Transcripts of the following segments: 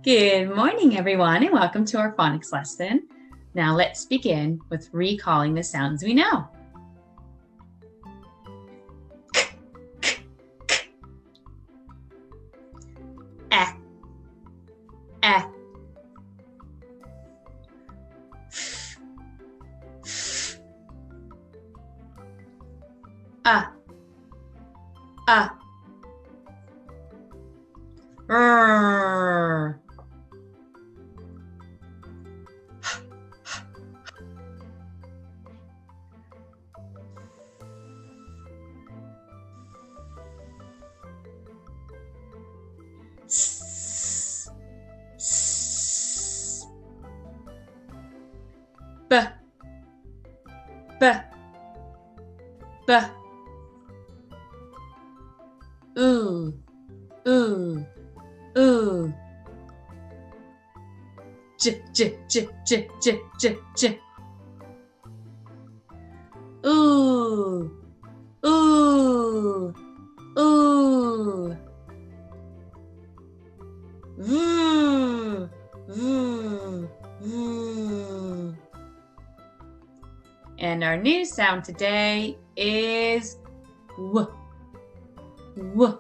Good morning, everyone, and welcome to our phonics lesson. Now let's begin with recalling the sounds we know. Eh, eh. Rrr. S, s. B, b, b. Ooh, ooh, ooh. J, j, j, j, j, j, j. Ooh, ooh, ooh. Voo, voo, voo. And our new sound today is W. W.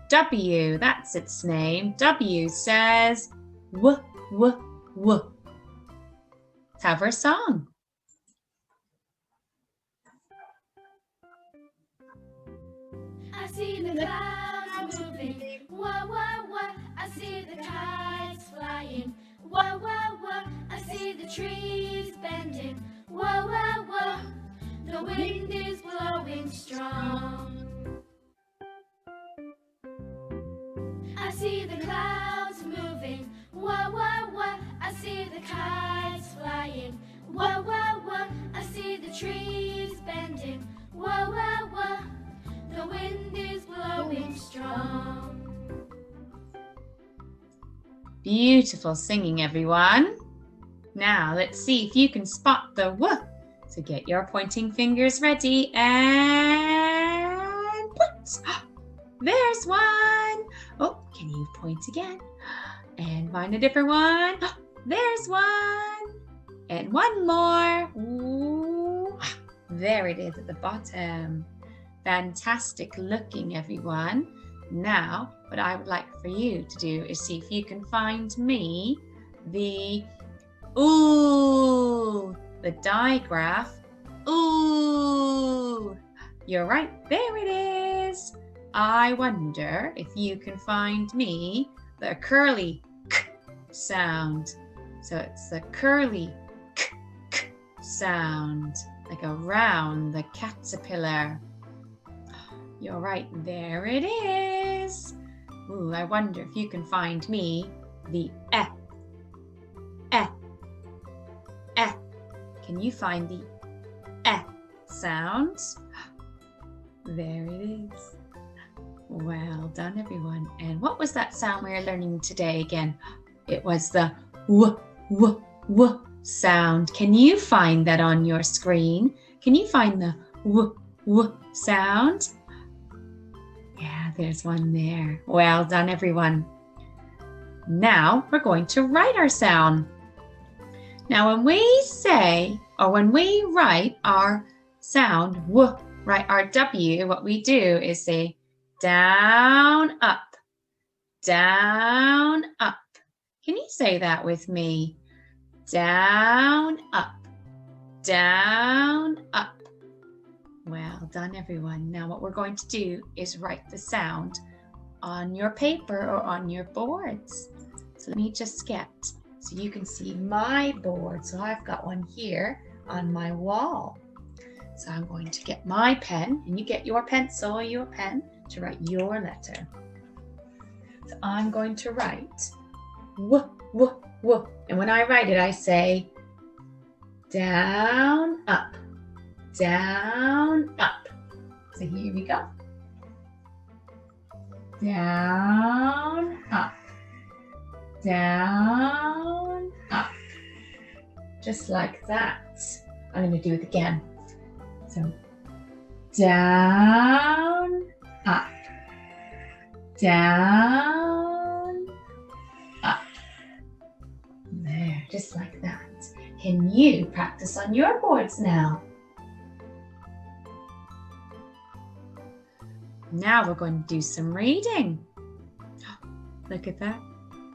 W, that's its name. W says W, W, W. Let's have our song. I see the clouds moving, wah, wah, wah. I see the kites flying, wah, wah, wah. I see the trees bending, wah, wah, wah. The wind is blowing strong. I see the clouds moving, wah, wah, wah. I see the kites flying, wah, wah, wah. I see the trees bending, wah, wah, wah. The wind is blowing strong. Beautiful singing, everyone. Now let's see if you can spot the W. So get your pointing fingers ready and point. There's one. Oh, can you point again? And find a different one. There's one. And one more. Ooh, there it is at the bottom. Fantastic looking, everyone. Now, what I would like for you to do is see if you can find me the ooh, the digraph. Ooh, you're right, there it is. I wonder if you can find me the curly k sound. So it's the curly k, k sound, like around the caterpillar. You're right, there it is. Ooh, I wonder if you can find me the eh, eh, eh. Can you find the eh sound? There it is. Well done, everyone. And what was that sound we were learning today again? It was the w, w, w sound. Can you find that on your screen? Can you find the w, w sound? Yeah, there's one there. Well done, everyone. Now we're going to write our sound. Now when we say, or when we write our sound, w, write our W, what we do is say down, up, down, up. Can you say that with me? Down, up, down, up. Well done, everyone. Now what we're going to do is write the sound on your paper or on your boards. So let me just get so you can see my board. So I've got one here on my wall. So I'm going to get my pen, and you get your pencil or your pen to write your letter. So I'm going to write W, W, W. And when I write it, I say down, up, down, up. So here we go. Down, up, down, up. Just like that. I'm going to do it again. So down, up, down, up. you practice on your boards now. Now we're going to do some reading. Look at that.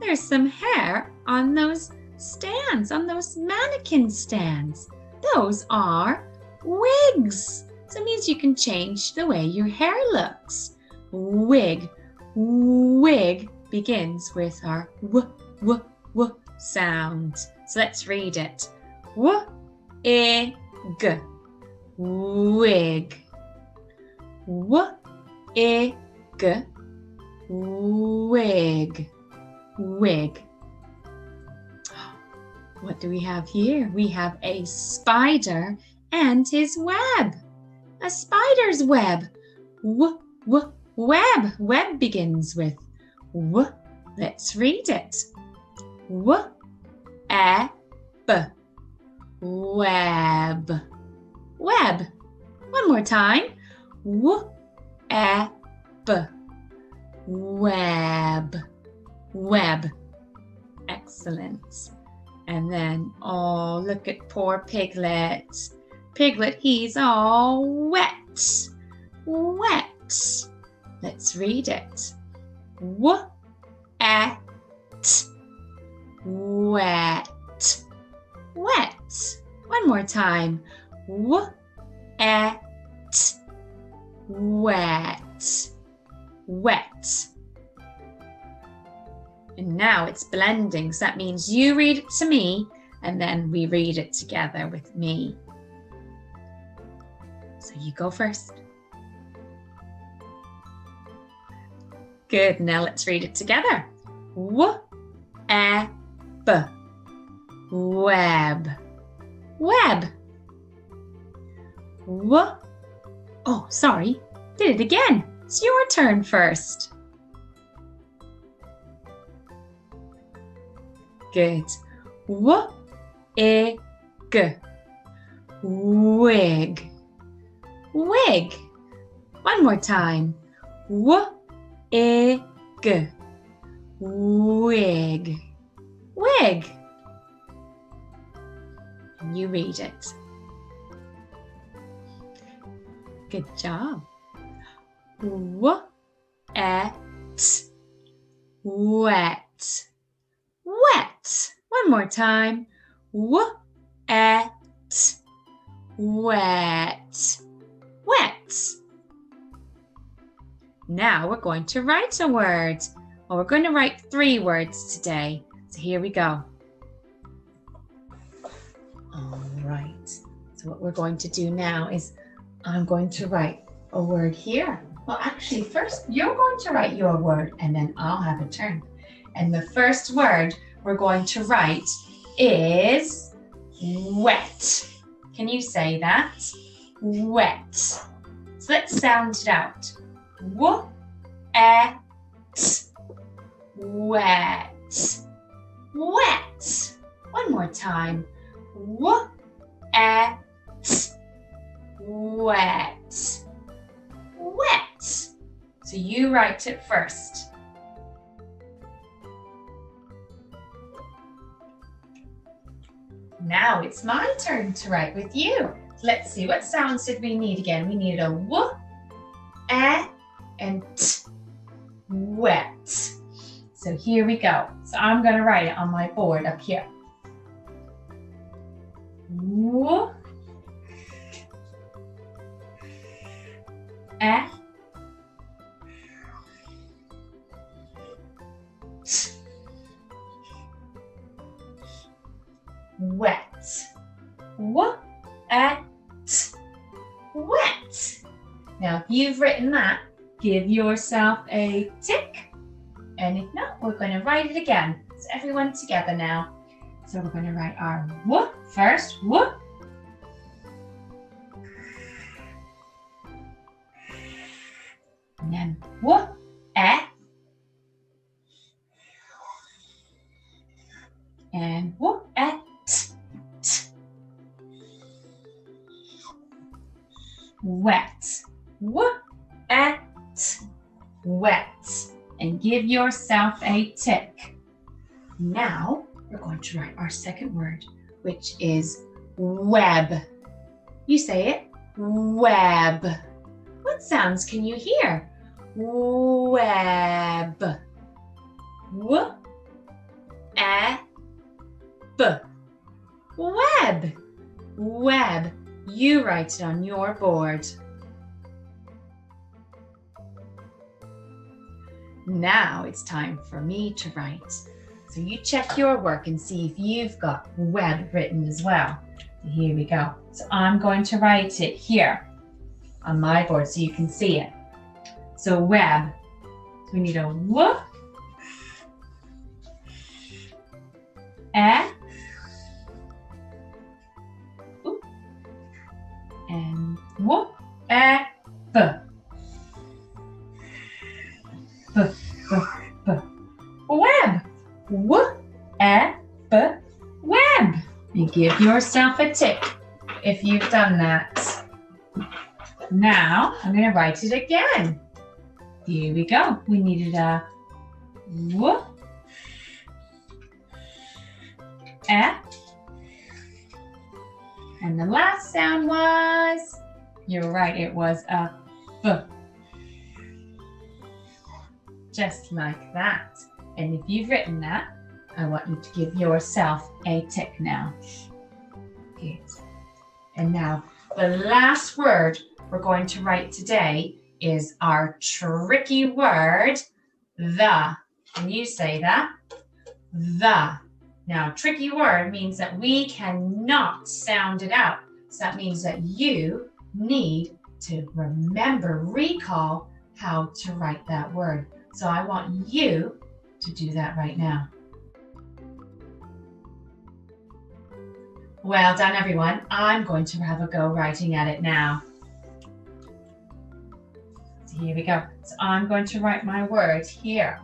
There's some hair on those stands, on those mannequin stands. Those are wigs. So it means you can change the way your hair looks. Wig. Wig begins with our w sound. So let's read it. W-I-G. Wig. W-I-G. Wig. Wig. What do we have here? We have a spider and his web. A spider's web. Web. Web begins with w. Let's read it. W-E-B. Web. Web. One more time. W-E-B. Web. Web. Excellent. And then, oh, look at poor Piglet. Piglet, he's all wet. Wet. Let's read it. Wet. Wet. Wet. One more time. Wet. Wet. Wet. And now it's blending, so that means you read it to me and then we read it together with me. So you go first. Good, now let's read it together. W-E-B. Web. Web. Oh, sorry, did it again. It's your turn first. Good. W-I-G. Wig. Wig. One more time. W-I-G. Wig. Wig. And you read it. Good job. Wet. Wet. Wet. One more time. Wet. Wet. Wet. Now we're going to write a word. Well, we're going to write 3 words today. So here we go. All right. So what we're going to do now is I'm going to write a word here. Well, actually, first you're going to write your word and then I'll have a turn. And the first word we're going to write is wet. Can you say that? Wet. So let's sound it out. W-E-T. Wet. Wet. One more time. W-E-T. Wet. Wet. So you write it first. Now it's my turn to write with you. Let's see, what sounds did we need again? We needed a w, e, and t. Wet. So here we go. So I'm going to write it on my board up here. W, e, t. Wet. Wet. Wet. Now, if you've written that, give yourself a tick. And if not, we're going to write it again. So everyone together now. So we're going to write our w first. W. And then w, e. And w, e. Wet. Wet. Wet. And give yourself a tick. Now we're going to write our second word, which is web. You say it, web. What sounds can you hear? Web. W, e, b. Web. Web. You write it on your board. Now it's time for me to write. So you check your work and see if you've got web written as well. Here we go. So I'm going to write it here on my board so you can see it. So web. So we need a w, e, and w, e, b. B, b, b. Web. W, e, b, web. You give yourself a tick if you've done that. Now I'm going to write it again. Here we go. We needed a w, e, and the last sound was, you're right, it was a b. Just like that. And if you've written that, I want you to give yourself a tick now. Good. And now the last word we're going to write today is our tricky word, the. Can you say that? The. Now, tricky word means that we cannot sound it out. So that means that you need to remember, recall how to write that word. So I want you to do that right now. Well done, everyone. I'm going to have a go writing at it now. So here we go. So I'm going to write my word here.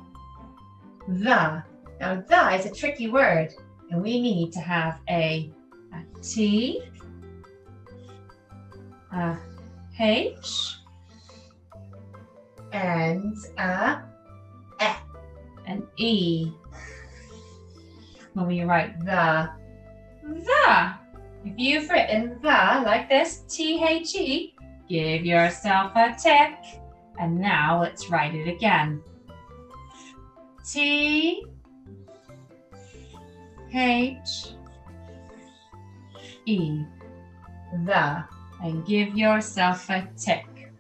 The. Now, the is a tricky word, and we need to have a T, a H, and a E, an E. When we write the. If you've written the like this, T-H-E, give yourself a tick. And now let's write it again. T-H-E. The. And give yourself a tick.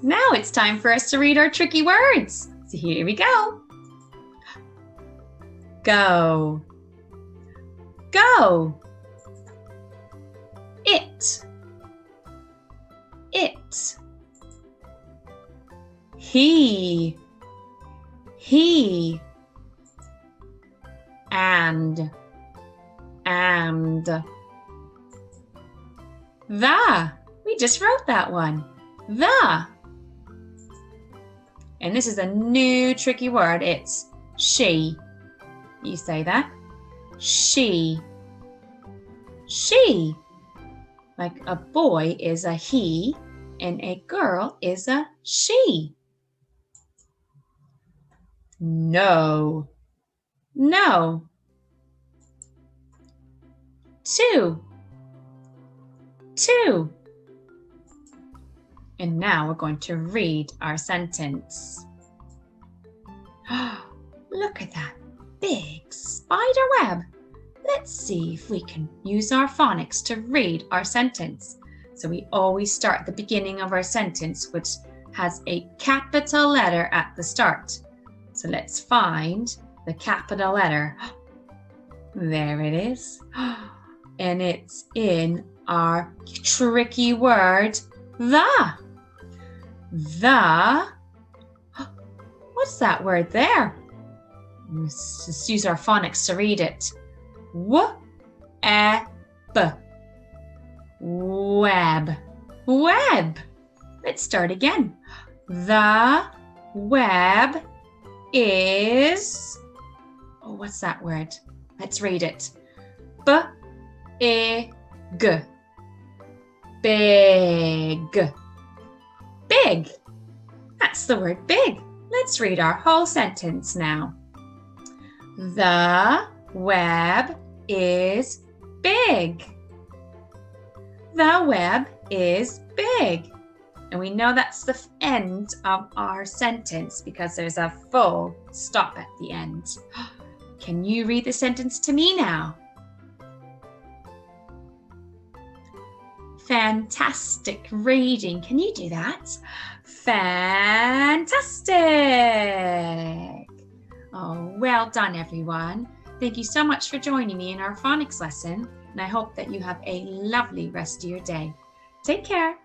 Now it's time for us to read our tricky words. So here we go. Go. Go. It. It. He. He. And. The. We just wrote that one. The. And this is a new tricky word. It's she. You say that. She. She. Like a boy is a he and a girl is a she. No. No. Two. Two. And now we're going to read our sentence. Look at that big spider web. Let's see if we can use our phonics to read our sentence. So we always start at the beginning of our sentence, which has a capital letter at the start. So let's find the capital letter. There it is. And it's in our tricky word, the. The. What's that word there? Let's just use our phonics to read it. W-e-b. Web. Web. Let's start again. The web is... Oh, what's that word? Let's read it. B-I-G. Big. Big. That's the word big. Let's read our whole sentence now. The web is big. The web is big. And we know that's the end of our sentence because there's a full stop at the end. Can you read the sentence to me now? Fantastic reading. Can you do that? Fantastic. Oh, well done, everyone. Thank you so much for joining me in our phonics lesson, and I hope that you have a lovely rest of your day. Take care.